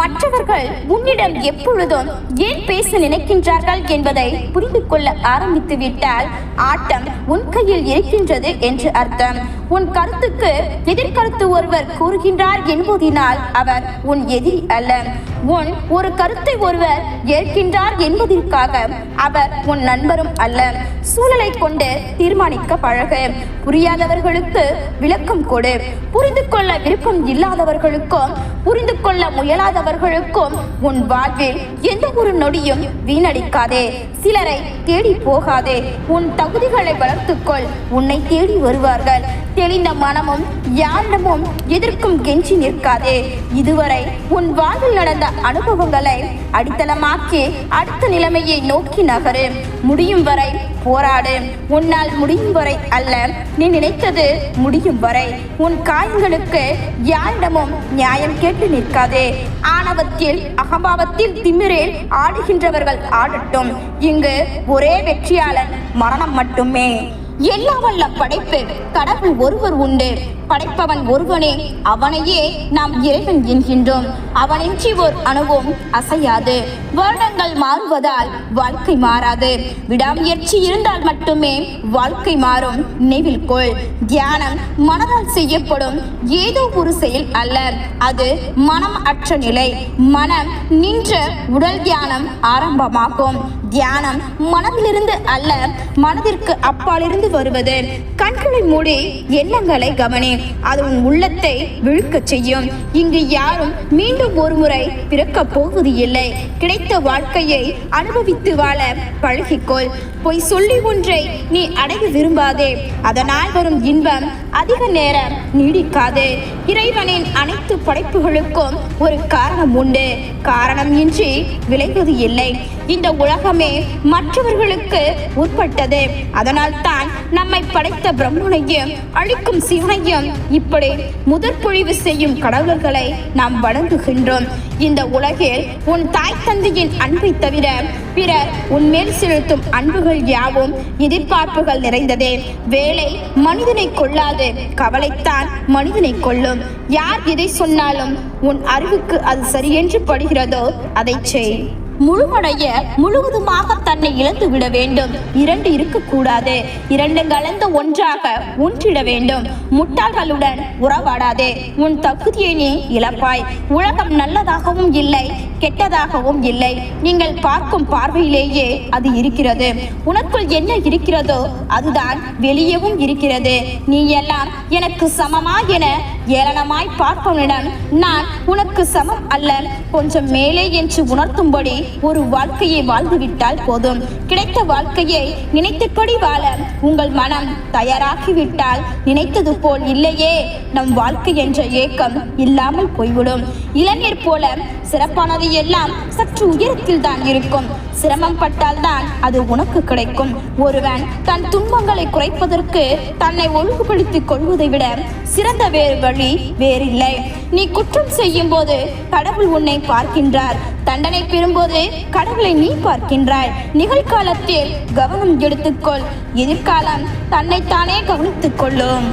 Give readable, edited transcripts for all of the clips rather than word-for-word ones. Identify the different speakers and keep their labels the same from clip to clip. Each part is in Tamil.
Speaker 1: மற்றவர்கள் உன்னிடம் எப்பொழுதும் ஏன் பேச நினைக்கின்றார்கள் என்பதை புரிந்து கொள்ள ஆரம்பித்து விட்டால் ஆட்டம் உன் கையில் இருக்கின்றது என்று அர்த்தம். உன் கருத்துக்கு எதிர்கருத்து ஒருவர் கூறுகின்றார் என்பதினால் அவர் உன் எதிரி அல்ல. உன் ஒரு கருத்தை ஒருவர் ஏற்கின்றார் என்பதற்காக அவர் உன் நண்பரும் அல்ல. சூழலை கொண்டு தீர்மானிக்க பழகு. புரியாதவர்களுக்கு விளக்கம் கொடு. புரிந்து கொள்ள விருப்பம் இல்லாதவர்களுக்கும் புரிந்து கொள்ள முயலாதவர்களுக்கும் உன் வாழ்வில் எந்த ஒரு நொடியும் வீணடிக்காதே. சிலரை தேடி போகாதே. உன் தகுதிகளை வளர்த்துக்கொள். உன்னை தேடி வருவார்கள். தெளிந்த மனமும் யாரிடமும் எதிர்க்கும் கெஞ்சி நிற்காதே. இதுவரை உன் வாழ்வில் நடந்த அனுபவங்களை அடித்தளமாக்கி அடுத்த நிலைமையை நோக்கி நகரு. முடியும் வரை போராடு. உன்னால் முடியும் வரை அல்ல, நீ நினைத்தது முடியும் வரை. உன் காயங்களுக்கு யாரிடமும் நியாயம் கேட்டு நிற்காதே. ஆணவத்தில் அகம்பாவத்தில் திமிரில் ஆடுகின்றவர்கள் ஆடட்டும். இங்கு ஒரே வெற்றியாளன் மரணம் மட்டுமே. எல்லா வல்ல படைப்பு கடவுள் ஒருவர் உண்டு. படைப்பவன் ஒருவனே. அவனையே நாம் இறைவன் என்கின்றோம். அவனின்றி ஓர் அணுவும் அசையாது. வருடங்கள் மாறுவதால் வாழ்க்கை மாறாது. விடாமுயற்சி இருந்தால் மட்டுமே வாழ்க்கை மாறும். நினைவில் கொள். தியானம் மனதால் செய்யப்படும் ஏதோ ஒரு செயல் அல்ல. அது மனம் அற்ற நிலை. மனம் நின்ற உடல் தியானம் ஆரம்பமாகும். தியானம் மனதிலிருந்து அல்ல, மனதிற்கு அப்பாலிருந்து வருவது. கண்களை மூடி எண்ணங்களை கவனி. அது உன் உள்ளத்தை விழுக்கச் செய்யும். இங்கு யாரும் மீண்டும் ஒரு முறை பிறக்கப் போவது இல்லை. கிடைத்த வாழ்க்கையை அனுபவித்து வாழ பழகிக்கொள். பொய் சொல்லி ஒன்றை நீ அடைய விரும்பாதே. அதனால் வரும் இன்பம் அதிக நேரம் நீடிக்காது. இறைவனின் அனைத்து படைப்புகளுக்கும் ஒரு காரணம் உண்டு. காரணம் இன்றி விளைவது இல்லை. இந்த உலகமே மற்றவர்களுக்கு உட்பட்டது. அதனால் தான் நம்மை படைத்த பிரம்மனையும் அழிக்கும் சிவனையும் இப்படி முதற்பொழிவு செய்யும் கடவுள்களை நாம் வணங்குகின்றோம். இந்த உலகில் உன் தாய் தந்தையின் அன்பை தவிர பிறர் உன்மேல் செலுத்தும் அன்புகள் யாவும் எதிர்பார்ப்புகள் நிறைந்ததே. வேலை மனிதனை கொள்ளாது, கவலைத்தான் மனிதனை கொள்ளும். யார் எதை சொன்னாலும் உன் அறிவுக்கு அது சரியென்று படுகிறதோ அதை செய். முழுமடைய முழுவதுமாக தன்னை இழந்து விட வேண்டும். இரண்டு இருக்கக்கூடாது. இரண்டு கலந்து ஒன்றாக ஒன்றிட வேண்டும். முட்டாள்களுடன் உறவாடாதே. உன் தகுதியை நீ இழப்பாய். உலகம் நல்லதாகவும் இல்லை, கெட்டதாகவும் இல்லை. நீங்கள் பார்க்கும் பார்வையிலேயே அது இருக்கிறது. உனக்குள் என்ன இருக்கிறதோ அதுதான் வெளியவும் இருக்கிறது. நீ எல்லாம் எனக்கு சமமா என ஏளனமாய் பார்ப்பவனிடம் நான் உனக்கு சமம் அல்ல, கொஞ்சம் மேலே என்று உணர்த்தும்படி ஒரு வாழ்க்கையை வாழ்ந்துவிட்டால் போதும். கிடைத்த வாழ்க்கையை நினைத்தபடி வாழ உங்கள் மனம் தயாராகிவிட்டால் நினைத்தது போல் இல்லையே நம் வாழ்க்கை என்ற ஏக்கம் இல்லாமல் போய்விடும். இளைஞர் போல சிறப்பானது எல்லாம் சற்று உயரத்தில் தான் இருக்கும். சிரமம் பட்டால்தான் அது உனக்கு கிடைக்கும். ஒருவன் தன் துன்பங்களை குறைப்பதற்கு தன்னை ஒழுங்குபடுத்திக் கொள்வதை விட சிறந்த வேறு வழி வேறில்லை. நீ குற்றம் செய்யும் போது கடவுள் உன்னை பார்க்கின்றார். தண்டனை பெறும்போது கடவுளை நீ பார்க்கின்றாய். நிகழ்காலத்தில் கவனம் எடுத்துக்கொள். எதிர்காலம் தன்னைத்தானே கவனித்துக் கொள்ளும்.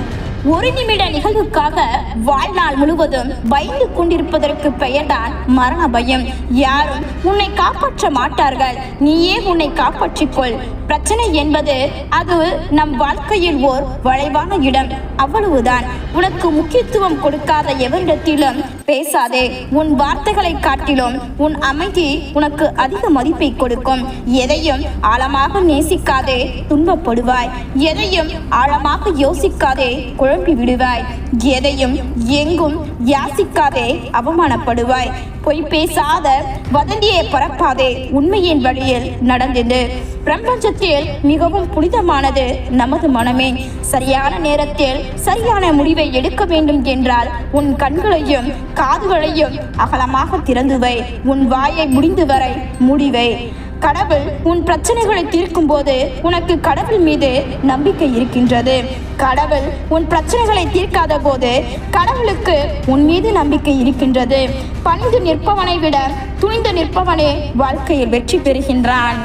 Speaker 1: ஒரு நிமிட நிகழ்வுக்காக வாழ்நாள் முழுவதும் பயந்து கொண்டிருப்பதற்கு பெயர்தான் மரண பயம். யாரும் உன்னை காப்பாற்ற மாட்டார்கள். நீயே உன்னை காப்பாற்றிக்கொள். பிரச்சனை என்பது அது நம் வாழ்க்கையில் ஓர் வளைவான இடம், அவ்வளவுதான். உனக்கு முக்கியத்துவம் கொடுக்காத எவரிடத்திலும் பேசாதே. உன் வார்த்தைகளை காட்டிலும் உன் அமைதி உனக்கு அதிக மதிப்பை கொடுக்கும். எதையும் ஆழமாக நேசிக்காதே, துன்பப்படுவாய். எதையும் ஆழமாக யோசிக்காதே, குழம்பி விடுவாய். எதையும் எங்கும் யாசிக்காதே, அவமானப்படுவாய். பொய் பேசாத, வதந்தியை பரப்பாதே, உண்மையின் வழியில் நடந்தது. பிரபஞ்சத்தில் மிகவும் புனிதமானது நமது மனமே. சரியான நேரத்தில் சரியான முடிவை எடுக்க வேண்டும் என்றால் உன் கண்களையும் காதுகளையும் அகலமாக திறந்து வை. உன் வாயை முடிந்து வரை முடிவை. கடவுள் உன் பிரச்சனைகளை தீர்க்கும் போது உனக்கு கடவுள் மீது நம்பிக்கை இருக்கின்றது. கடவுள் உன் பிரச்சனைகளை தீர்க்காத போது கடவுளுக்கு உன் மீது நம்பிக்கை இருக்கின்றது. பணிந்து நிற்பவனை விட துணிந்து நிற்பவனே வாழ்க்கையில் வெற்றி பெறுகின்றான்.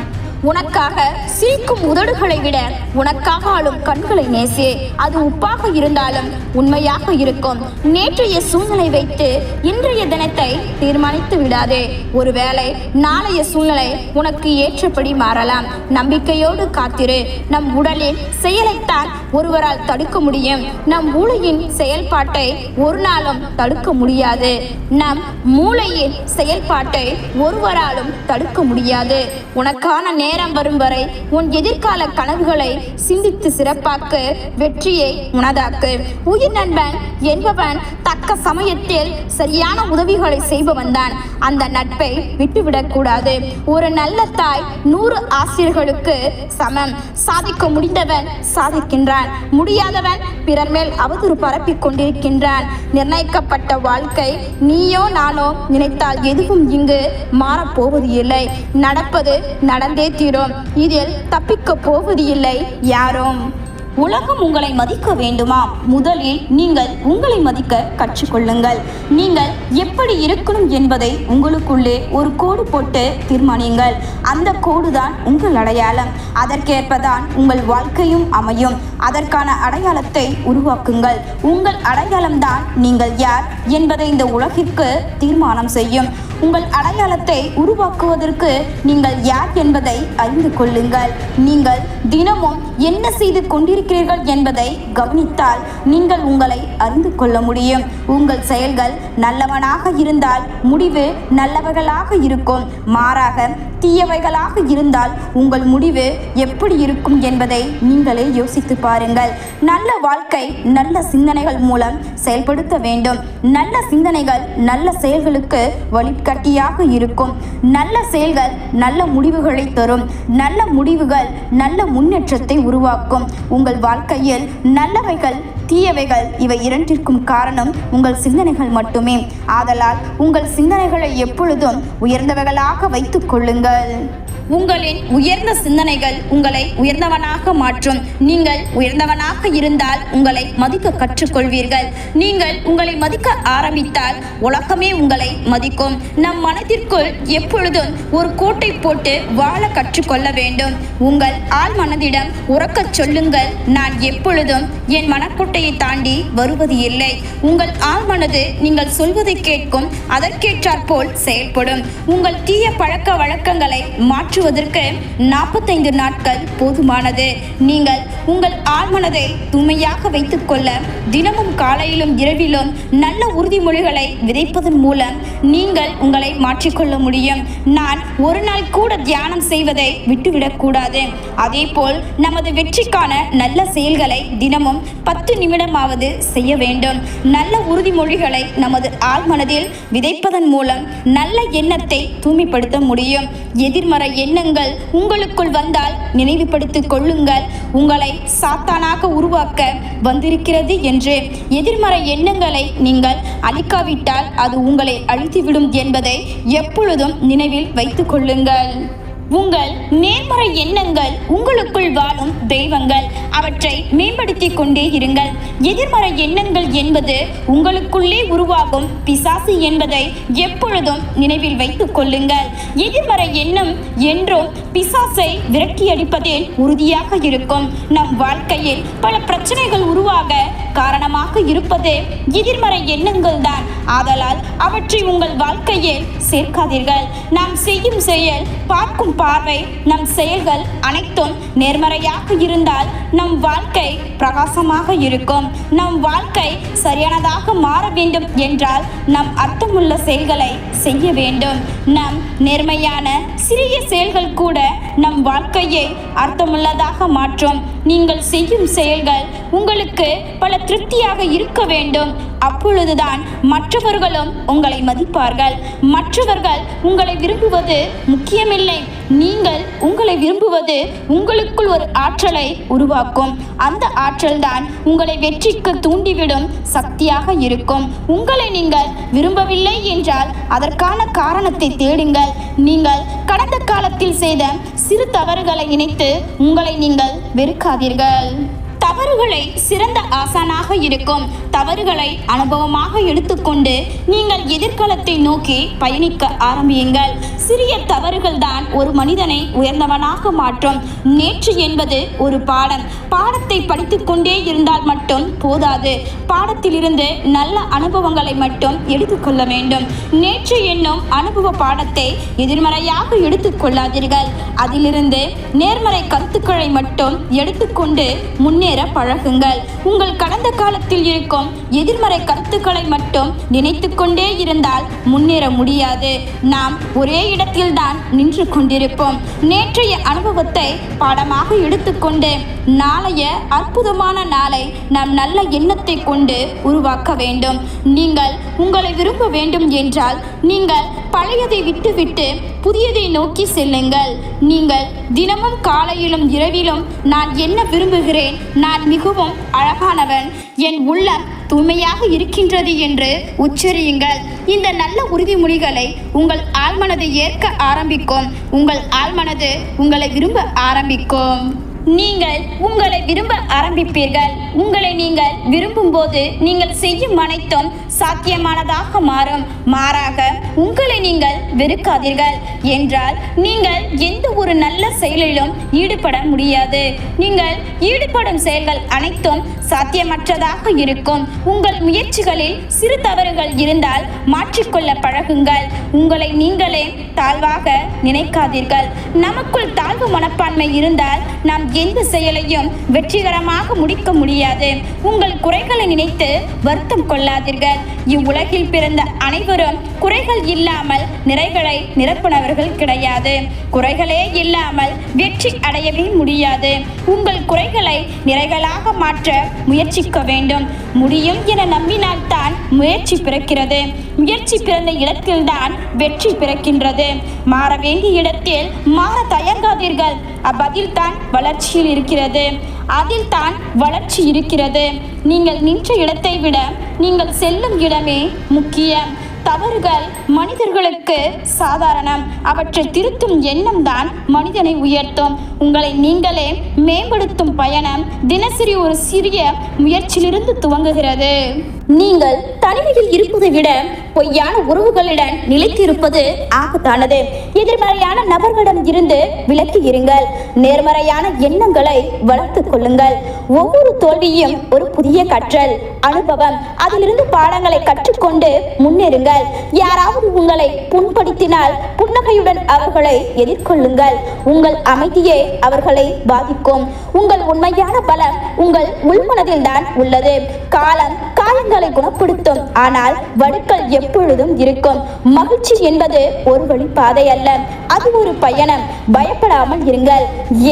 Speaker 1: உனக்காக சிரிக்கும் உதடுகளை விட உனக்காக ஆளும் கண்களை நேசே. அது உப்பாக இருந்தாலும் உண்மையாக இருக்கும். நேற்றைய சூழ்நிலை வைத்து இன்றைய தினத்தை தீர்மானித்து விடாதே. ஒருவேளை நாளைய சூழ்நிலை உனக்கு ஏற்றபடி மாறலாம். நம்பிக்கையோடு காத்திரு. நம் உடலின் செயலைத்தான் ஒருவரால் தடுக்க முடியும். நம் மூளையின் செயல்பாட்டை ஒரு நாளும் தடுக்க முடியாது. நம் மூளையின் செயல்பாட்டை ஒருவராலும் தடுக்க முடியாது. உனக்கான நேரம் வரும் வரை உன் எதிர்கால கனவுகளை சிந்தித்து சிறப்பாக்கு. வெற்றியை உனதாக்கு. உயிர் நண்பன் என்பவன் தக்க சமயத்தில் சரியான உதவிகளை செய்பவன் தான். அந்த நட்பை விட்டுவிடக் கூடாது. ஒரு நல்ல தாய் 100 ஆசிரியர்களுக்கு சமம். சாதிக்க முடிந்தவன் சாதிக்கின்றான், முடியாதவன் பிறர் மேல் அவதூறு பரப்பிக் கொண்டிருக்கின்றான். நிர்ணயிக்கப்பட்ட வாழ்க்கை நீயோ நானோ நினைத்தால் எதுவும் இங்கு மாறப்போவது இல்லை. நடப்பது நடந்தே தீரும். இதில் தப்பிக்க போவது இல்லை யாரும்.
Speaker 2: உலகம் உங்களை மதிக்க வேண்டுமா? முதலில் நீங்கள் உங்களை மதிக்க கற்றுக்கொள்ளுங்கள். நீங்கள் எப்படி இருக்கணும் என்பதை உங்களுக்குள்ளே ஒரு கோடு போட்டு தீர்மானியுங்கள். அந்த கோடுதான் உங்கள் அடையாளம். அதற்கேற்பதான் உங்கள் வாழ்க்கையும் அமையும். அதற்கான அடையாளத்தை உருவாக்குங்கள். உங்கள் அடையாளம்தான் நீங்கள் யார் என்பதை இந்த உலகிற்கு தீர்மானம் செய்யும். உங்கள் அடையாளத்தை உருவாக்குவதற்கு நீங்கள் யார் என்பதை அறிந்து கொள்ளுங்கள். நீங்கள் தினமும் என்ன செய்து கொண்டிருக்கிறீர்கள் என்பதை கவனித்தால் நீங்கள் உங்களை அறிந்து கொள்ள முடியும். உங்கள் செயல்கள் நல்லவனாக இருந்தால் முடிவு நல்லவைகளாக இருக்கும். மாறாக தீயவைகளாக இருந்தால் உங்கள் முடிவு எப்படி இருக்கும் என்பதை நீங்களே யோசித்து பாருங்கள். நல்ல வாழ்க்கை நல்ல சிந்தனைகள் மூலம் செயல்படுத்த வேண்டும். நல்ல சிந்தனைகள் நல்ல செயல்களுக்கு வழிகாட்டியாக இருக்கும். நல்ல செயல்கள் நல்ல முடிவுகளை தரும். நல்ல முடிவுகள் நல்ல முன்னேற்றத்தை உருவாக்கும். உங்கள் வாழ்க்கையில் நல்லவைகள் தீயவைகள் இவை இரண்டிற்கும் காரணம் உங்கள் சிந்தனைகள் மட்டுமே. ஆதலால் உங்கள் சிந்தனைகளை எப்பொழுதும் உயர்ந்தவைகளாக வைத்துக் கொள்ளுங்கள்.
Speaker 1: உங்களின் உயர்ந்த சிந்தனைகள் உங்களை உயர்ந்தவனாக மாற்றும். நீங்கள் உயர்ந்தவனாக இருந்தால் உங்களை மதிக்க கற்றுக்கொள்வீர்கள். நீங்கள் உங்களை மதிக்க ஆரம்பித்தால் உலகமே உங்களை மதிக்கும். நம் மனதிற்குள் எப்பொழுதும் ஒரு கோட்டை போட்டு வாழ கற்றுக்கொள்ள வேண்டும். உங்கள் ஆழ் மனதிடம் உறக்கச் சொல்லுங்கள், நான் எப்பொழுதும் என் மனக்கோட்டையை தாண்டி வருவது இல்லை. உங்கள் ஆழ் மனது நீங்கள் சொல்வதை கேட்கும். அதற்கேற்றாற்போல் செயல்படும். உங்கள் தீய பழக்க வழக்கங்களை மாற்றுவதற்கு 45 நாட்கள் போதுமானது. நீங்கள் உங்கள் ஆழ்மனதை தூய்மையாக வைத்துக் கொள்ள தினமும் காலையிலும் இரவிலும் நல்ல உறுதிமொழிகளை விதைப்பதன் மூலம் நீங்கள் உங்களை மாற்றிக்கொள்ள முடியும். நான் ஒரு நாள் கூட தியானம் செய்வதை விட்டுவிடக்கூடாது. அதே போல் நமது வெற்றிக்கான நல்ல செயல்களை தினமும் 10 நிமிடமாவது செய்ய வேண்டும். நல்ல உறுதிமொழிகளை நமது ஆழ்மனதில் விதைப்பதன் மூலம் நல்ல எண்ணத்தை தூய்மைப்படுத்த முடியும். எதிர்மறை எண்ணங்கள் உங்களுக்குள் வந்தால் நினைவுபடுத்திக் கொள்ளுங்கள், உங்களை சாத்தானாக உருவாக்க வந்திருக்கிறது என்று. எதிர்மறை எண்ணங்களை நீங்கள் அழிக்காவிட்டால் அது உங்களை அழித்துவிடும் என்பதை எப்பொழுதும் நினைவில் வைத்துக் கொள்ளுங்கள். உங்கள் நேர்மறை எண்ணங்கள் உங்களுக்குள் வாழும் தெய்வங்கள். அவற்றை மேம்படுத்திக் கொண்டே இருங்கள். எதிர்மறை எண்ணங்கள் என்பது உங்களுக்குள்ளே உருவாகும் பிசாசு என்பதை எப்பொழுதும் நினைவில் வைத்துக் கொள்ளுங்கள். எதிர்மறை எண்ணம் என்றும் பிசாசை விரட்டியடிப்பதில் உறுதியாக இருக்கும். நம் வாழ்க்கையில் பல பிரச்சனைகள் உருவாக காரணமாக இருப்பது எதிர்மறை எண்ணங்கள் தான். ஆதலால் அவற்றை உங்கள் வாழ்க்கையில் சேர்க்காதீர்கள். நாம் செய்யும் செயல், பார்க்கும் பார்வை, நம் செயல்கள் அனைத்தும் நேர்மறையாக இருந்தால் நம் வாழ்க்கை பிரகாசமாக இருக்கும். நம் வாழ்க்கை சரியானதாக மாற வேண்டும் என்றால் நம் அர்த்தமுள்ள செயல்களை செய்ய வேண்டும். நம் நேர்மையான சிறிய செயல்கள் கூட நம் வாழ்க்கையை அர்த்தமுள்ளதாக மாற்றும். நீங்கள் செய்யும் செயல்கள் உங்களுக்கு பல திருப்தியாக இருக்க வேண்டும். அப்பொழுதுதான் மற்றவர்களும் உங்களை மதிப்பார்கள். மற்றவர்கள் உங்களை விரும்புவது முக்கியமில்லை. நீங்கள் உங்களை விரும்புவது உங்களுக்குள் ஒரு ஆற்றலை உருவாக்கும். அந்த ஆற்றல் தான் உங்களை வெற்றிக்கு தூண்டிவிடும் சக்தியாக இருக்கும். உங்களை நீங்கள் விரும்பவில்லை என்றால் அதற்கான காரணத்தை தேடுங்கள். நீங்கள் கடந்த காலத்தில் செய்த சிறு தவறுகளை நினைத்து உங்களை நீங்கள் வெறுக்காதீர்கள். தவறுகளை சிறந்த ஆசானாக இருக்கும். தவறுகளை அனுபவமாக எடுத்துக்கொண்டு நீங்கள் எதிர்காலத்தை நோக்கி பயணிக்க ஆரம்பியுங்கள்.
Speaker 2: சிறிய தவறுகள் தான் ஒரு மனிதனை உயர்ந்தவனாக மாற்றும். நேற்று என்பது ஒரு பாடம். பாடத்தை படித்துக் கொண்டே இருந்தால் மட்டும் போதாது. பாடத்திலிருந்து நல்ல அனுபவங்களை மட்டும் எடுத்துக்கொள்ள வேண்டும். நேற்று என்னும் அனுபவ பாடத்தை எதிர்மறையாக எடுத்துக்கொள்ளாதீர்கள். அதிலிருந்து நேர்மறை கருத்துக்களை மட்டும் எடுத்துக்கொண்டு முன்னேற பழகுங்கள். உங்கள் கடந்த காலத்தில் இருக்கும் எதிர்மறை கருத்துக்களை மட்டும் நினைத்து கொண்டே இருந்தால் முன்னேற முடியாது. நாம் ஒரே இடத்தில்தான் நின்று கொண்டிருப்போம். நேற்றைய அனுபவத்தை பாடமாக எடுத்துக்கொண்டு நாளைய அற்புதமான நாளை நாம் நல்ல எண்ணத்தை கொண்டு உருவாக்க வேண்டும். நீங்கள் உங்களை விரும்ப வேண்டும் என்றால் நீங்கள் பழையதை விட்டுவிட்டு புதியதை நோக்கி செல்லுங்கள். நீங்கள் தினமும் காலையிலும் இரவிலும் நான் என்ன விரும்புகிறேன், நான் மிகவும் அழகானவன், என் உள்ளம் தூய்மையாக இருக்கின்றது என்று உச்சரியுங்கள். இந்த நல்ல உறுதிமொழிகளை உங்கள் ஆழ்மனது ஏற்க ஆரம்பிக்கும். உங்கள் ஆழ்மனது உங்களை விரும்ப ஆரம்பிக்கும். நீங்கள் உங்களை விரும்ப ஆரம்பிப்பீர்கள். உங்களை நீங்கள் விரும்பும் போது நீங்கள் செய்யும் அனைத்தும் சாத்தியமானதாக மாறும். மாறாக உங்களை நீங்கள் வெறுக்காதீர்கள் என்றால் நீங்கள் எந்த ஒரு நல்ல செயலிலும் ஈடுபட முடியாது. நீங்கள் ஈடுபடும் செயல்கள் அனைத்தும் சாத்தியமற்றதாக இருக்கும். உங்கள் முயற்சிகளில் சிறு தவறுகள் இருந்தால் மாற்றிக்கொள்ள பழகுங்கள். உங்களை நீங்களே தாழ்வாக நினைக்காதீர்கள். நமக்குள் தாழ்வு மனப்பான்மை இருந்தால் நாம் எந்த செயலையும் வெற்றிகரமாக முடிக்க முடியாது. உங்கள் குறைகளை நினைத்து வருத்தம் கொள்ளாதீர்கள். இவ்வுலகில் பிறந்த அனைவரும் குறைகள் இல்லாமல் நிறைகளை நிரப்புனவர்கள் கிடையாது. குறைகளே இல்லாமல் வெற்றி அடையவே முடியாது. உங்கள் குறைகளை நிறைகளாக மாற்ற முயற்சிக்க வேண்டும். முடியும் என நம்பினால்தான் முயற்சி பிறக்கிறது. முயற்சி பிறந்த இடத்தில்தான் வெற்றி பிறக்கின்றது. மாற வேண்டிய இடத்தில் மாற தயங்காதீர்கள். அப்பதில் தான் வளர்ச்சியில் இருக்கிறது. அதில் தான் வளர்ச்சி இருக்கிறது. நீங்கள் நின்ற இடத்தை விட நீங்கள் செல்லும் இடமே முக்கியம். தவறுகள் மனிதர்களுக்கு சாதாரணம். அவற்றை திருத்தும் எண்ணம் தான் மனிதனை உயர்த்தும். உங்களை நீங்களே மேம்படுத்தும் பயணம் தினசரி ஒரு சிறிய முயற்சியிலிருந்து துவங்குகிறது. நீங்கள் தனிமையில் இருப்பதை விட பொய்யான உறவுகளுடன் நிலைத்திருப்பது ஆபத்தானது. எதிர்மறையான நபர்களிடம் இருந்து விலக்கி இருங்கள். நேர்மறையான எண்ணங்களை வளர்த்துக் கொள்ளுங்கள். ஒவ்வொரு தோல்வியும் ஒரு புதிய கற்றல் அனுபவம். அதிலிருந்து பாடங்களை கற்றுக்கொண்டு முன்னேறுங்கள். யாராவது உங்களை புண்படுத்தினால் புன்னகையுடன் அவர்களை எதிர்கொள்ளுங்கள். உங்கள் அமைதியே அவர்களை பாதிக்கும். உங்கள் உண்மையான பலம் உங்கள் உள்மனதில் தான் உள்ளது. காலம் காயங்களை குணப்படுத்தும், ஆனால் வடுக்கள் எப்பொழுதும் இருக்கும். மகிழ்ச்சி என்பது ஒரு வழி பாதை அல்ல, அது ஒரு பயணம். பயப்படாமல் இருங்கள்.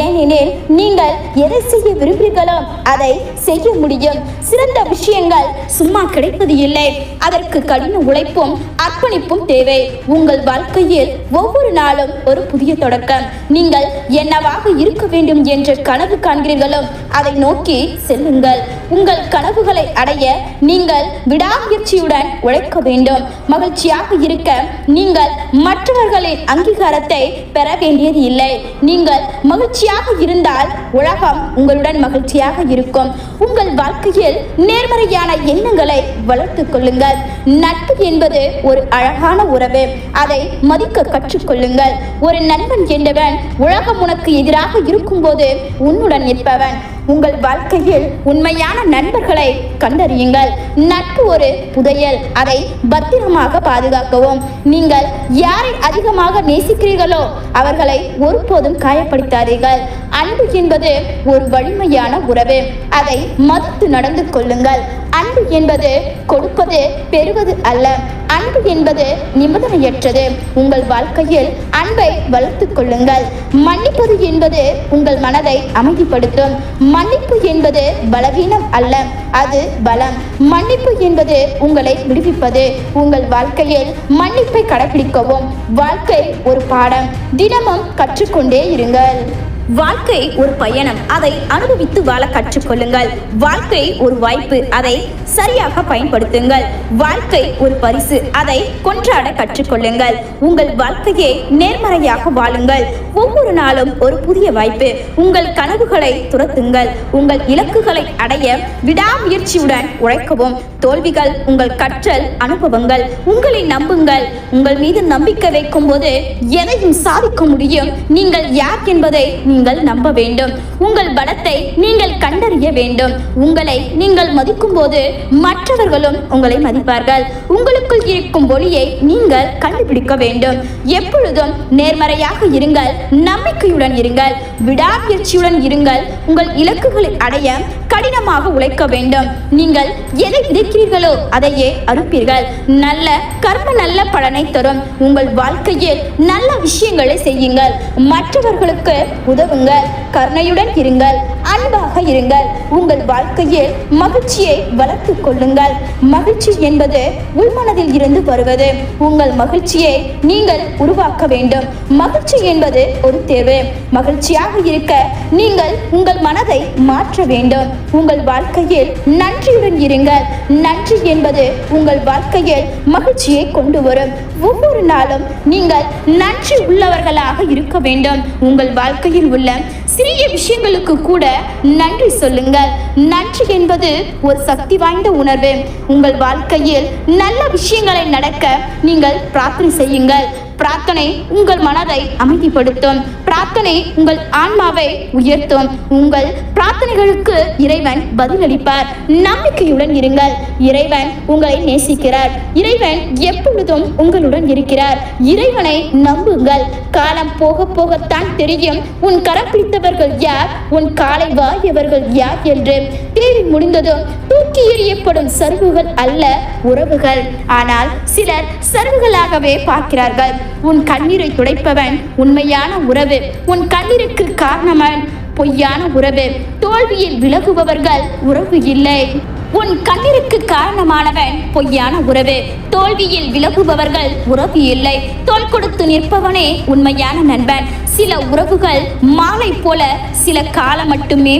Speaker 2: ஏனெனில் நீங்கள் எதை செய்ய விரும்புகிறீர்களோ அதை செய்ய முடியும். சிறந்த விஷயங்கள் சும்மா கிடைப்பது இல்லை. அதற்கு கடின உழைப்பும் அர்ப்பணிப்பும் தேவை. உங்கள் வாழ்க்கையில் ஒவ்வொரு நாளும் ஒரு புதிய தொடக்கம். நீங்கள் என்னவாக இருக்க வேண்டும் என்று கனவு காண்கிறீர்களோ அதை நோக்கி செல்லுங்கள். உங்கள் கனவுகளை அடைய நீங்கள் விடாமுயற்சியுடன் உழைக்க வேண்டும். மகிழ்ச்சியாக இருக்க நீங்கள் மற்றவர்களின் அங்கீகாரத்தை பெற வேண்டியது இல்லை. நீங்கள் மகிழ்ச்சியாக இருந்தால் உலகம் உங்களுடன் மகிழ்ச்சியாக இருக்கும். உங்கள் வாழ்க்கையில் நேர்மறையான எண்ணங்களை வளர்த்துக் கொள்ளுங்கள். நட்பு என்பது ஒரு அழகான உறவு. அதை மதிக்க கற்றுக்கொள்ளுங்கள். ஒரு நண்பன் என்பவன் உலகம் உனக்கு எதிராக இருக்கும்போது உன்னுடன் நிற்பவன். உங்கள் வாழ்க்கையில் உண்மையான நண்பர்களை கண்டறியுங்கள். நட்பு ஒரு புதையல். அதை பத்திரமாக பாதுகாக்கவும். நீங்கள் யாரை அதிகமாக நேசிக்கிறீர்களோ அவர்களை ஒருபோதும் காயப்படுத்தாதீர்கள். அன்பு என்பது ஒரு வலிமையான உறவு. அதை மதித்து நடந்து கொள்ளுங்கள். அன்பு என்பது கொடுப்பது பெறுவது அல்ல. அன்பு என்பது நிபந்தனையற்றது. உங்கள் வாழ்க்கையில் அன்பை வளர்த்துக் கொள்ளுங்கள். மன்னிப்பது என்பது உங்கள் மனதை அமைதிப்படுத்தும். மன்னிப்பு என்பது பலவீனம் அல்ல, அது பலம். மன்னிப்பு என்பது உங்களை விடுவிப்பது. உங்கள் வாழ்க்கையில் மன்னிப்பை கடைபிடிக்கவும். வாழ்க்கை ஒரு பாடம். தினமும் கற்றுக்கொண்டே இருங்கள். வாழ்க்கை ஒரு பயணம். அதை அனுபவித்து வாழ கற்றுக்கொள்ளுங்கள். வாழ்க்கை ஒரு வாய்ப்பு. அதை சரியாக பயன்படுத்துங்கள். வாழ்க்கை ஒரு பரிசு. அதை கொண்டாட கற்றுக்கொள்ளுங்கள். உங்கள் வாழ்க்கையை நேர்மறையாக வாழுங்கள். ஒவ்வொரு நாளும் ஒரு புதிய வாய்ப்பு. உங்கள் கனவுகளை துரத்துங்கள். உங்கள் இலக்குகளை அடைய விடாமுயற்சியுடன் உழைக்கவும். தோல்விகள் உங்கள் கற்றல் அனுபவங்கள். உங்களை நம்புங்கள். உங்கள் மீது நம்பிக்கை வைக்கும் போது எதையும் சாதிக்க முடியும். நீங்கள் யார் என்பதை நீங்கள் நம்ப வேண்டும். உங்கள் பலத்தை நீங்கள் கண்டறிய வேண்டும். உங்களை நீங்கள் மதிக்கும் போது மற்றவர்களும் உங்களை மதிப்பார்கள். உங்களுக்குள் இருக்கும் ஒளியை நீங்கள் கண்டுபிடிக்க வேண்டும். எப்பொழுதும் நேர்மறையாக இருங்கள். நம்பிக்கையுடன் இருங்கள். விடாமுயற்சியுடன் இருங்கள். உங்கள் இலக்குகளை அடைய கடினமாக உழைக்க வேண்டும். நீங்கள் எதை விதைக்கிறீர்களோ அதையே அறுப்பீர்கள். நல்ல கர்ம நல்ல பலனை தரும். உங்கள் வாழ்க்கையில் நல்ல விஷயங்களை செய்யுங்கள். மற்றவர்களுக்கு உதவுங்கள். கருணையுடன் இருங்கள். அன்பாக இருங்கள். உங்கள் வாழ்க்கையில் மகிழ்ச்சியை வளர்த்துக் கொள்ளுங்கள். மகிழ்ச்சி என்பது உள்மனதில் இருந்து வருவது. உங்கள் மகிழ்ச்சியை நீங்கள் உருவாக்க வேண்டும். மகிழ்ச்சி என்பது ஒரு தேர்வு. மகிழ்ச்சியாக இருக்க நீங்கள் உங்கள் மனதை மாற்ற வேண்டும். உங்கள் வாழ்க்கையில் நன்றியுடன் இருங்கள். நன்றி என்பது உங்கள் வாழ்க்கையில் மகிழ்ச்சியை கொண்டு வரும். ஒவ்வொரு நாளும் நீங்கள் நன்றி உள்ளவர்களாக இருக்க வேண்டும். உங்கள் வாழ்க்கையில் உள்ள சிறிய விஷயங்களுக்கு கூட நன்றி சொல்லுங்கள். நன்றி என்பது ஒரு சக்தி வாய்ந்த உணர்வு. உங்கள் வாழ்க்கையில் நல்ல விஷயங்களை நடக்க நீங்கள் பிரார்த்தனை செய்யுங்கள். பிரார்த்தனை உங்கள் மனதை அமைதிப்படுத்தும். பிரார்த்தனை உங்கள் ஆன்மாவை உயர்த்தும். உங்கள் பிரார்த்தனைகளுக்கு இறைவன் பதிலளிப்பார். நம்பிக்கையுடன் இருங்கள். இறைவன் உங்களை நேசிக்கிறார். இறைவன் எப்பொழுதும் உங்களுடன் இருக்கிறார். இறைவனை நம்புங்கள். காலம் போக போகத்தான் தெரியும் உன் கரம் பிடித்தவர்கள் யார், உன் காலை வாரியவர்கள் யார் என்று. தேடி முடிந்ததும் தூக்கி எறியப்படும் சருகுகள் அல்ல உறவுகள். ஆனால் சிலர் சருகுகளாகவே பார்க்கிறார்கள். உன் கண்ணீரை துடைப்பவன் உண்மையான உறவு. உன் கண்ணீருக்கு காரணவன் பொய்யான உறவு. தோல்வியில் விலகுபவர்கள் உறவு இல்லை. உன் கண்ணீருக்கு காரணமானவன் பொய்யான உறவு. தோல்வியில் விலகுபவர்கள் உறவு இல்லை. தோள் கொடுத்து நிற்பவனே உண்மையான நண்பன். சில உறவுகள் மாலை போல சில காலம் மட்டுமே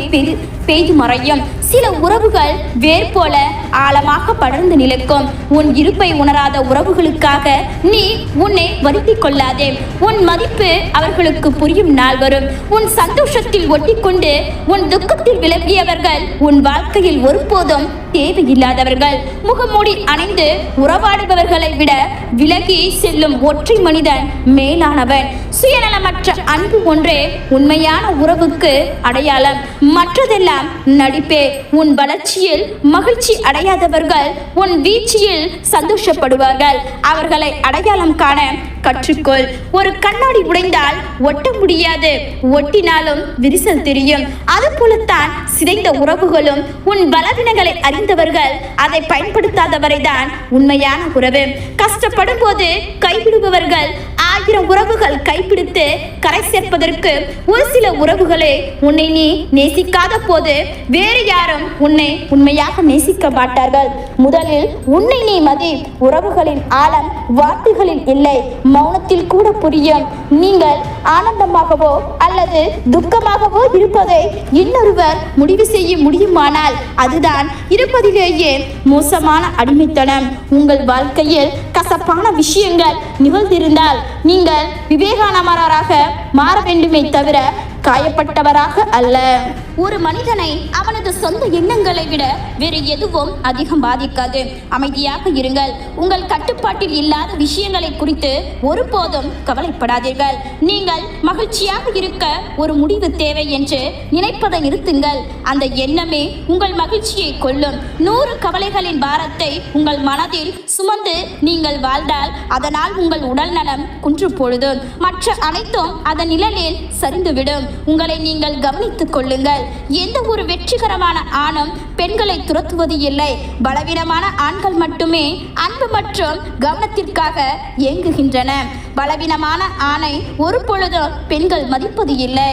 Speaker 2: பெய்து மறையும். சில உறவுகள் வேர் போல ஆழமாக படர்ந்து நிலைக்கும். உன் இருப்பை உணராத உறவுகளுக்காக நீ உன்னை வருத்திக் கொள்ளாதே. உன் மதிப்பு அவர்களுக்கு புரியும் நாள் வரும். உன் சந்தோஷத்தில் ஒட்டிக்கொண்டு உன் துக்கத்தில் விலகியவர்கள் உன் வாழ்க்கையில் ஒருபோதும் தேவையில்லாதவர்கள். முகமூடி அணிந்து உறவாடுபவர்களை விட விலகி செல்லும் ஒற்றை மனிதன் மேலானவன். சுயநலமற்ற அன்பு ஒன்றே உண்மையான உறவுக்கு அடையாளம். மற்றதெல்லாம் நடிப்பே. உன் வளர்ச்சியில் மகிழ்ச்சி அடையாதவர்கள் உன் வீழ்ச்சியில் சந்தோஷப்படுவார்கள். அவர்களை அடையாளம் காண கற்றுக்கொள். ஒரு கண்ணாடி உடைந்தால் ஒட்ட முடியாது. ஒட்டினாலும் விரிசல் தெரியும். அதுபோலத்தான் சிதைந்த உறவுகளும். உன் பலவீனங்களை அறிந்தவர்கள் அதை பயன்படுத்தாதவரை தான் உண்மையான உறவு. கஷ்டப்படும் போது கைவிடுபவர்கள் 1000 உறவுகள் கைப்பிடித்து கரை சேர்ப்பதற்கு ஒரு சில உறவுகளே. உன்னை நீ நேசிக்காத போது வேறு யாரும் உன்னை உண்மையாக நேசிக்க மாட்டார்கள். முதலில் உன்னை நீ மதி. உறவுகளின் ஆழம் வார்த்தைகளில் இல்லை, மௌனத்தில் கூட புரியும். நீங்கள் ஆனந்தமாகவோ அல்லது துக்கமாகவோ இருப்பதை இன்னொருவர் முடிவு செய்ய முடியுமானால் அதுதான் இருப்பதிலேயே மோசமான அடிமைத்தனம். உங்கள் வாழ்க்கையில் கசப்பான விஷயங்கள் நிகழ்ந்திருந்தால் நீங்கள் விவேகானமராக மாற வேண்டுமே தவிர காயப்பட்டவராக அல்ல. ஒரு மனிதனை அவனது சொந்த எண்ணங்களை விட வேறு எதுவும் அதிகம் பாதிக்காது. அமைதியாக இருங்கள். உங்கள் கட்டுப்பாட்டில் இல்லாத விஷயங்களை குறித்து ஒருபோதும் கவலைப்படாதீர்கள். நீங்கள் மகிழ்ச்சியாக இருக்க ஒரு முடிவு தேவை என்று நினைப்பதை நிறுத்துங்கள். அந்த எண்ணமே உங்கள் மகிழ்ச்சியை கொல்லும். 100 கவலைகளின் பாரத்தை உங்கள் மனதில் சுமந்து நீங்கள் வாழ்ந்தால் அதனால் உங்கள் உடல் நலம் குன்று பொழுதும். மற்ற அனைத்தும் அதன் நிழலில் சரிந்துவிடும். உங்களை நீங்கள் கவனித்துக் கொள்ளுங்கள். எந்த ஒரு வெற்றிகரமான ஆணும் பெண்களை துரத்துவது இல்லை. பலவீனமான ஆண்கள் மட்டுமே அன்பு மற்றும் கவனத்திற்காக இயங்குகின்றன. பலவீனமான ஆணை ஒரு பொழுதும் பெண்கள் மதிப்பது இல்லை.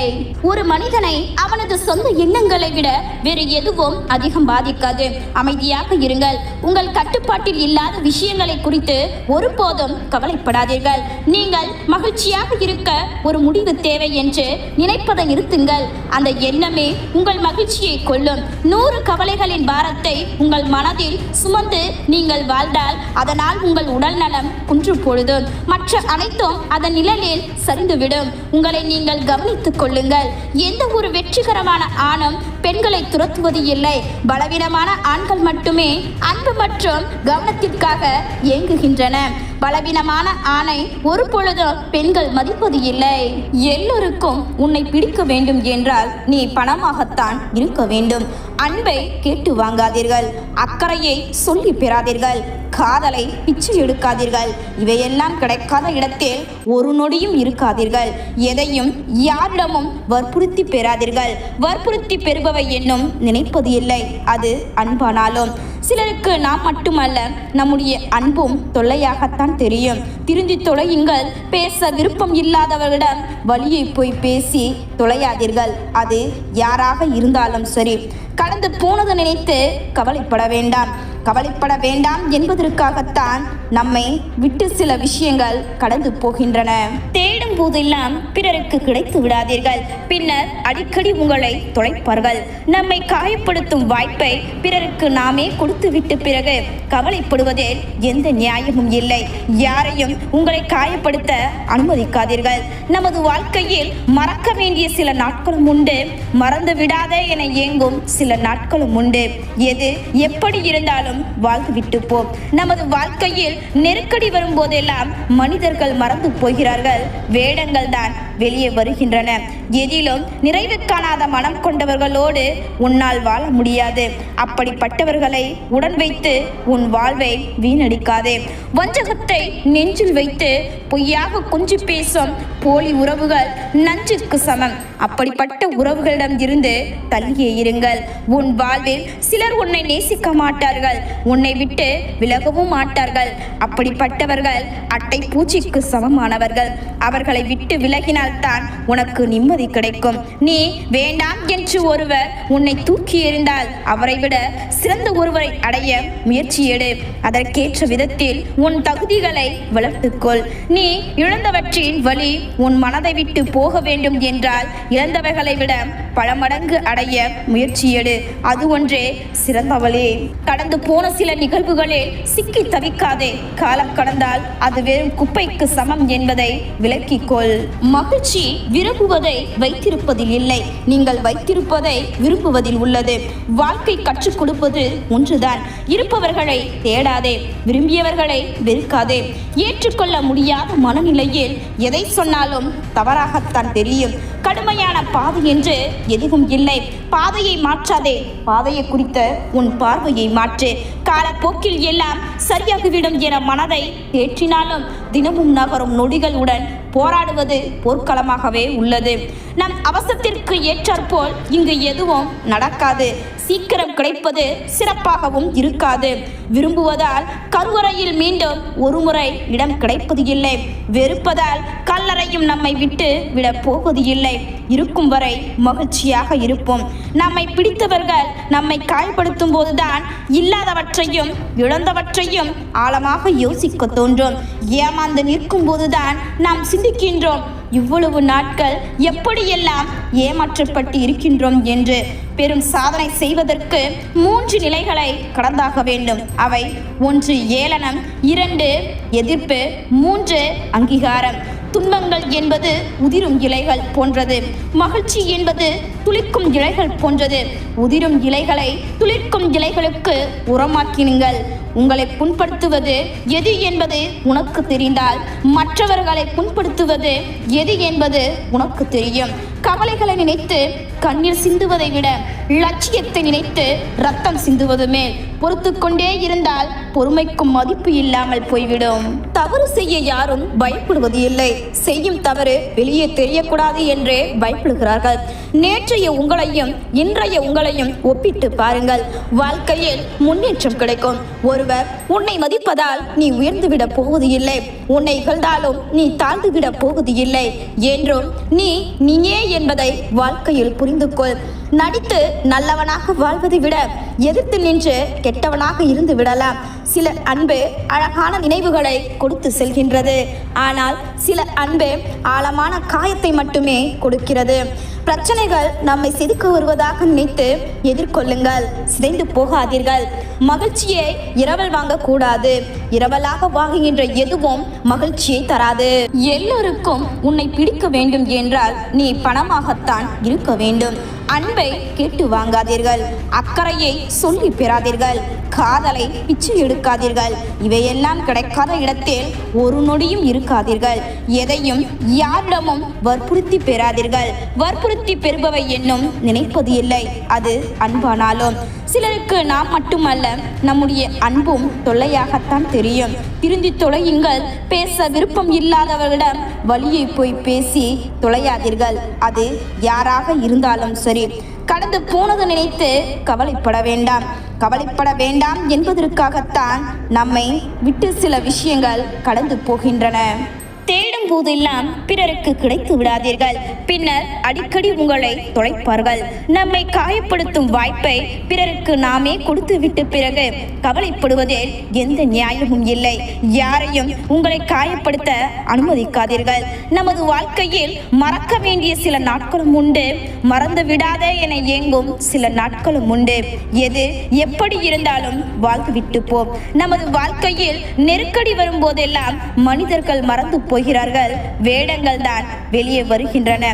Speaker 2: ஒரு மனிதனை அவனது சொந்த எண்ணங்களை விட வேறு எதுவும் அதிகம் பாதிக்காது. அமைதியாக இருங்கள். உங்கள் கட்டுப்பாட்டில் இல்லாத விஷயங்களை குறித்து ஒருபோதும் கவலைப்படாதீர்கள். நீங்கள் மகிழ்ச்சியாக இருக்க ஒரு முடிவு தேவை என்று நினைப்பதை நிறுத்துங்கள். அந்த எண்ணமே உங்கள் மகிழ்ச்சியை கொல்லும். 100 கவலைகள் கவலைகளின் பாரத்தை உங்கள் மனதில் சுமந்து நீங்கள் வாழ்ந்தால் அதனால் உங்கள் உடல் நலம் குன்று பொழுதும் மற்ற அனைத்தும் அதன் நிழலில் சரிந்துவிடும். உங்களை நீங்கள் கவனித்துக் கொள்ளுங்கள். எந்த ஒரு வெற்றிகரமான ஆணும் பெண்களை துரத்துவது இல்லை. பலவீனமான ஆண்கள் மட்டுமே அன்பு மற்றும் கவனத்திற்காக ஏங்குகின்றன. பலவீனமான ஆணை ஒரு பொழுதும் பெண்கள் மதிப்பது இல்லை. எல்லோருக்கும் உன்னை பிடிக்க வேண்டும் என்றால் நீ பணமாகத்தான் இருக்க வேண்டும். அன்பை கேட்டு வாங்காதீர்கள். அக்கறையை சொல்லி பெறாதீர்கள். காதலை பிச்சு எடுக்காதீர்கள். இவையெல்லாம் கிடைக்காத இடத்தில் ஒரு நொடியும் இருக்காதீர்கள். எதையும் யாரிடமும் வற்புறுத்தி பெறாதீர்கள். வற்புறுத்தி பெறுபவை என்னும் நினைப்பது இல்லை. அது அன்பானாலும் சிலருக்கு நாம் மட்டுமல்ல, நம்முடைய அன்பும் தொல்லையாகத்தான் தெரியும். திருந்தி தொலையுங்கள். பேச விருப்பம் இல்லாதவர்களிடம் வழியை போய் பேசி தொலையாதீர்கள். அது யாராக இருந்தாலும் சரி. கடந்து போனது நினைத்து கவலைப்பட வேண்டாம். கவலைப்பட வேண்டாம் என்பதற்காகத்தான் நம்மை விட்டு சில விஷயங்கள் கடந்து போகின்றன. தேடும் போதெல்லாம் பிறருக்கு கிடைத்து விடாதீர்கள். பின்னர் அடிக்கடி உங்களை தொலைப்பார்கள். நம்மை காயப்படுத்தும் வாய்ப்பை பிறருக்கு நாமே கொடுத்துவிட்டு பிறகு கவலைப்படுவதில் எந்த நியாயமும் இல்லை. யாரையும் உங்களை காயப்படுத்த அனுமதிக்காதீர்கள். நமது வாழ்க்கையில் மறக்க வேண்டிய சில நாட்களும் உண்டு. மறந்து விடாதே என ஏங்கும் சில நாட்களும் உண்டு. எது எப்படி இருந்தாலும் வாழ்ந்து விட்டு போ. நமது வாழ்க்கையில் நெருக்கடி வரும் போதெல்லாம் மனிதர்கள் மறந்து போகிறார்கள். வேடங்கள் தான் வெளியே வருகின்றன. எதிலும் நிறைவு காணாத மனம் கொண்டவர்களோடு உன்னால் வாழ முடியாது. அப்படிப்பட்டவர்களை உடன் வைத்து உன் வாழ்வை வீணடிக்காதே. வஞ்சகத்தை நெஞ்சில் வைத்து பொய்யாக கொஞ்சி பேசும் போலி உறவுகள் நஞ்சுக்கு சமம். அப்படிப்பட்ட உறவுகளிடம் இருந்து தள்ளியே இருங்கள். உன் வாழ்வில் சிலர் உன்னை நேசிக்க மாட்டார்கள். உன்னை விட்டு விலகவும் மாட்டார்கள். அப்படிப்பட்டவர்கள் அட்டை பூச்சிக்கு சமமானவர்கள். அவர்களை விட்டு விலகினால்தான் உனக்கு நிம்மதி கிடைக்கும். நீ வேண்டாம் என்று ஒருவர் உன்னை தூக்கி எறிந்தால் அவரை விட சிறந்த ஒருவரை அடைய முயற்சி எடு. அதற்கேற்ற விதத்தில் உன் தகுதிகளை வளர்த்துக்கொள். நீ இழந்தவற்றின் வழி உன் மனதை விட்டு போக வேண்டும் என்றால் இழந்தவைகளை விட பல மடங்கு அடைய முயற்சி எடு. அது ஒன்றே சிறந்த வழி. கடந்து போன சில நிகழ்வுகளில் சிக்கி தவிக்காதே. காலம் கடந்தால் அது வெறும் குப்பைக்கு சமம் என்பதை விலக்கிக்கொள். மகிழ்ச்சி விரும்புவதை வைத்திருப்பதில் இல்லை, நீங்கள் வைத்திருப்பதை விரும்புவதில் உள்ளது. வாழ்க்கை கற்றுக் கொடுப்பது ஒன்றுதான். இருப்பவர்களை தேடாதே, விரும்பியவர்களை வெறுக்காதே. ஏற்றுக்கொள்ள முடியாத மனநிலையில் எதை சொன்னாலும் தவறாகத்தான் தெரியும். கடுமையான பாதை என்று எதுவும் இல்லை. பாதையை மாற்றாதே, பாதையை குறித்த உன் பார்வையை மாற்று. காலப்போக்கில் எல்லாம் சரியாகிவிடும் என மனதை தேற்றினாலும் தினமும் நகரும் நொடிகளுடன் போராடுவது போர்க்களமாகவே உள்ளது. நம் அவசரத்திற்கு ஏற்றாற்போல் இங்கு எதுவும் நடக்காது. சீக்கிரம் கிடைப்பது சிறப்பாகவும் இருக்காது. விரும்புவதால் கருவறையில் மீண்டும் ஒருமுறை இடம் கிடைப்பது இல்லை. வெறுப்பதால் கல்லறையும் நம்மை விட்டு விட போவது இல்லை. இருக்கும் வரை மகிழ்ச்சியாக இருப்போம். நம்மை பிடித்தவர்கள் நம்மை காயப்படுத்தும் போதுதான் இல்லாதவற்றையும் இழந்தவற்றையும் ஆழமாக யோசிக்க தோன்றும். ஏமாந்து நிற்கும் போதுதான் நாம் சிந்திக்கின்றோம், இவ்வளவு நாட்கள் எப்படியெல்லாம் ஏமாற்றப்பட்டு இருக்கின்றோம் என்று. பெரும் சாதனை செய்வதற்கு 3 நிலைகளை கடந்தாக வேண்டும். அவை 1 ஏளனம், 2 எதிர்ப்பு, 3 அங்கீகாரம். துன்பங்கள் என்பது உதிரும் இலைகள் போன்றது. மகிழ்ச்சி என்பது துளிர்க்கும் இலைகள் போன்றது. உதிரும் இலைகளை துளிர்க்கும் இலைகளுக்கு உரமாக்கினுங்கள். உங்களை புண்படுத்துவது எது என்பது உனக்கு தெரிந்தால் மற்றவர்களை புண்படுத்துவது எது என்பது உனக்கு தெரியும். கவலைகளை நினைத்து கண்ணீர் சிந்துவதை விட லட்சியத்தை நினைத்து ரத்தம் சிந்துவது மேல். பொறுத்து கொண்டே இருந்தால் பொறுமைக்கும் மதிப்பு இல்லாமல் போய்விடும். தவறு செய்ய யாரும் பயப்படுவது இல்லை. செய்யும் தவறு வெளியே தெரியக்கூடாது என்றே பயப்படுகிறார்கள். நேற்றைய உங்களையும் இன்றைய உங்களையும் ஒப்பிட்டு பாருங்கள். வாழ்க்கையில் முன்னேற்றம் கிடைக்கும். ஒருவர் உன்னை மதிப்பதால் நீ உயர்ந்துவிட போவது இல்லை. உன்னை இகழ்ந்தாலும் நீ தாழ்ந்துவிட போவது இல்லை. என்றும் நீயே என்பதை வாழ்க்கையில் புரிந்து கொள். நடித்து நல்லவனாக வாழ்வதை விட எதிர்த்து நின்று கெட்டவனாக இருந்து விடலாம். சில அன்பு அழகான நினைவுகளை கொடுத்து செல்கின்றது. ஆனால் சில அன்பு ஆழமான காயத்தை மட்டுமே கொடுக்கிறது. பிரச்சனைகள் நம்மை செதுக்க வருவதாக நினைத்து எதிர்கொள்ளுங்கள். சிதைந்து போகாதீர்கள். மகிழ்ச்சியை இரவல் வாங்கக்கூடாது. இரவலாக வாங்குகின்ற எதுவும் மகிழ்ச்சியை தராது. எல்லோருக்கும் உன்னை பிடிக்க வேண்டும் என்றால் நீ பணமாகத்தான் இருக்க வேண்டும். அன்பை கேட்டு வாங்காதீர்கள். அக்கறையை சொல்லி பெறாதீர்கள். காதலை பிச்சை எடுக்காதீர்கள். இவையெல்லாம் கிடைக்காத இடத்தில் ஒரு நொடியும் இருக்காதீர்கள். எதையும் யாரிடமும் வற்புறுத்தி பெறாதீர்கள். வற்புறுத்தி பெறுபவை என்னும் நினைப்பது இல்லை. அது அன்பானாலும் சிலருக்கு நாம் மட்டுமல்ல, நம்முடைய அன்பும் தொல்லையாகத்தான் தெரியும். திருந்தி தொலையுங்கள். பேச விருப்பம் இல்லாதவர்களிடம் வழியை போய் பேசி தொலையாதீர்கள். அது யாராக இருந்தாலும் சரி. கடந்து போனது நினைத்து கவலைப்பட வேண்டாம். கவலைப்பட வேண்டாம் என்பதற்காகத்தான் நம்மை விட்டு சில விஷயங்கள் கடந்து போகின்றன. தேடும் போதெல்லாம் பிறருக்கு கிடைத்து விடாதீர்கள். பின்னர் அடிக்கடி உங்களை தொலைப்பார்கள். நம்மை காயப்படுத்தும் வாய்ப்பை பிறருக்கு நாமே கொடுத்து விட்ட பிறகு கவலைப்படுவதில் எந்த நியாயமும் இல்லை. யாரையும் உங்களை காயப்படுத்த அனுமதிக்காதீர்கள். நமது வாழ்க்கையில் மறக்க வேண்டிய சில நாட்களும் உண்டு. மறந்து விடாதே என ஏங்கும் சில நாட்களும் உண்டு. எது எப்படி இருந்தாலும் வாழ்ந்துவிட்டு போம். நமது வாழ்க்கையில் நெருக்கடி வரும் போதெல்லாம் மனிதர்கள் மறந்து போகிறார்கள். வேடங்கள் தான் வெளியே வருகின்றன.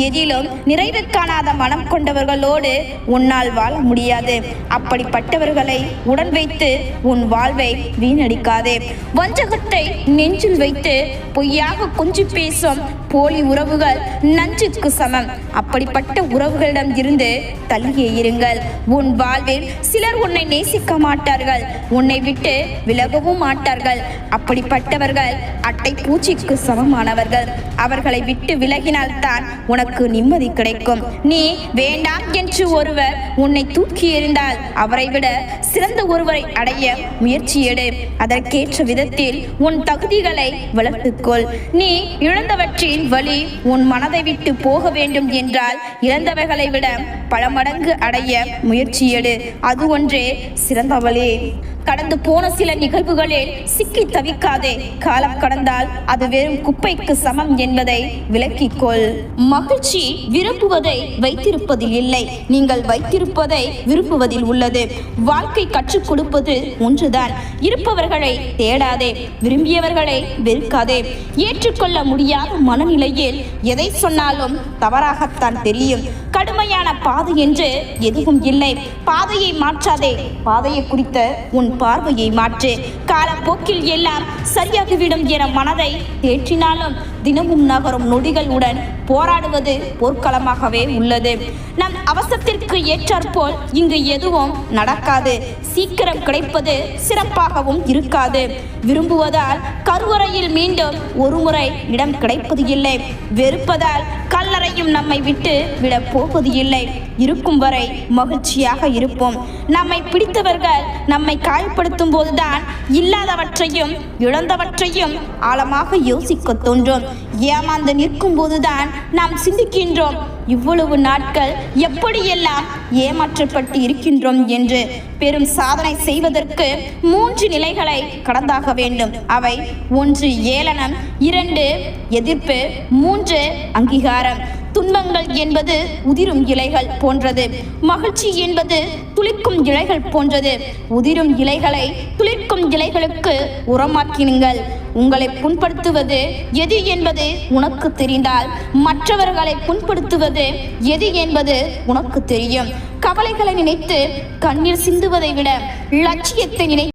Speaker 2: எதிலும் நிறைவு காணாத மனம் கொண்டவர்களோடு உன்னால் வாழ முடியாது. அப்படிப்பட்டவர்களை உடன் வைத்து உன் வாழ்வை வீணடிக்காதே. வஞ்சகத்தை நெஞ்சில் வைத்து பொய்யாக கொஞ்சி பேசும் போலி உறவுகள் நஞ்சுக்கு சமம். அப்படிப்பட்ட உறவுகளிடம் இருந்து தள்ளியே இருங்கள். உன் வாழ்வில் சிலர் உன்னை நேசிக்க மாட்டார்கள். உன்னை விட்டு விலகவும் மாட்டார்கள். அப்படிப்பட்டவர்கள் அட்டை பூச்சிக்கு சமமானவர்கள். அவர்களை விட்டு விலகினால்தான் உனக்கு நிம்மதி கிடைக்கும். நீ வேண்டாம் என்று ஒருவர் உன்னை தூக்கி எறிந்தால் அவரை விட சிறந்த ஒருவரை அடைய முயற்சி எடு. அதற்கேற்ற விதத்தில் உன் தகுதிகளை வளர்த்துக்கொள். நீ இழந்தவற்றின் வழி உன் மனதை விட்டு போக வேண்டும் என்றால் இழந்தவைகளை விட பல மடங்கு அடைய முயற்சி எடு. அது ஒன்றே சிறந்த வழி. கடந்து போன சில நிகழ்வுகளில் சிக்கி தவிக்காதே. காலம் கடந்தால் அது வெறும் குப்பைக்கு சமம் என்பதை விலக்கிக்கொள். மகிழ்ச்சி விரும்புவதை வைத்திருப்பதில் இல்லை, நீங்கள் வைத்திருப்பதை விரும்புவதில் உள்ளது. வாழ்க்கை கற்றுக் கொடுப்பது ஒன்றுதான். இருப்பவர்களை தேடாதே, விரும்பியவர்களை வெறுக்காதே. ஏற்றுக்கொள்ள முடியாத மனநிலையில் எதை சொன்னாலும் தவறாகத்தான் தெரியும். கடுமையான பாதை என்று எதுவும் இல்லை. பாதையை மாற்றாதே. பாதையை குறித்த உன் பார்வையை மாற்று. காலப்போக்கில் எல்லாம் சரியாகிவிடும் என மனதை தேற்றினாலும் தினமும் நகரும் நொடிகளுடன் போராடுவது போர்க்களமாகவே உள்ளது. நம் அவசரத்திற்கு ஏற்றாற்போல் இங்கு எதுவும் நடக்காது. சீக்கிரம் கிடைப்பது சிறப்பாகவும் இருக்காது. விரும்புவதால் கருவறையில் மீண்டும் ஒருமுறை இடம் கிடைப்பது இல்லை. வெறுப்பதால் கல்லறையும் நம்மை விட்டு விட போவது இல்லை. இருக்கும் வரை மகிழ்ச்சியாக இருப்போம். நம்மை பிடித்தவர்கள் நம்மை காயப்படுத்தும் போதுதான் இல்லாதவற்றையும் இழந்தவற்றையும் ஆழமாக யோசிக்க தோன்றும். ஏமாந்து நிற்கும் போதுதான் நாம் சிந்திக்கின்றோம், இவ்வளவு நாட்கள் எப்படியெல்லாம் ஏமாற்றப்பட்டு இருக்கின்றோம் என்று. பெரும் சாதனை செய்வதற்கு 3 நிலைகளை கடந்தாக வேண்டும். அவை 1 ஏளனம், 2 எதிர்ப்பு, 3 அங்கீகாரம். துன்பங்கள் என்பது உதிரும் இலைகள் போன்றது. மகிழ்ச்சி என்பது துளிர்க்கும் இலைகள் போன்றது. உதிரும் இலைகளை துளிர்க்கும் இலைகளுக்கு உரமாக்கினுங்கள். உங்களை புண்படுத்துவது எது என்பது உனக்கு தெரிந்தால் மற்றவர்களை புண்படுத்துவது எது என்பது உனக்கு தெரியும். கவலைகளை நினைத்து கண்ணீர் சிந்துவதை விட லட்சியத்தை நினை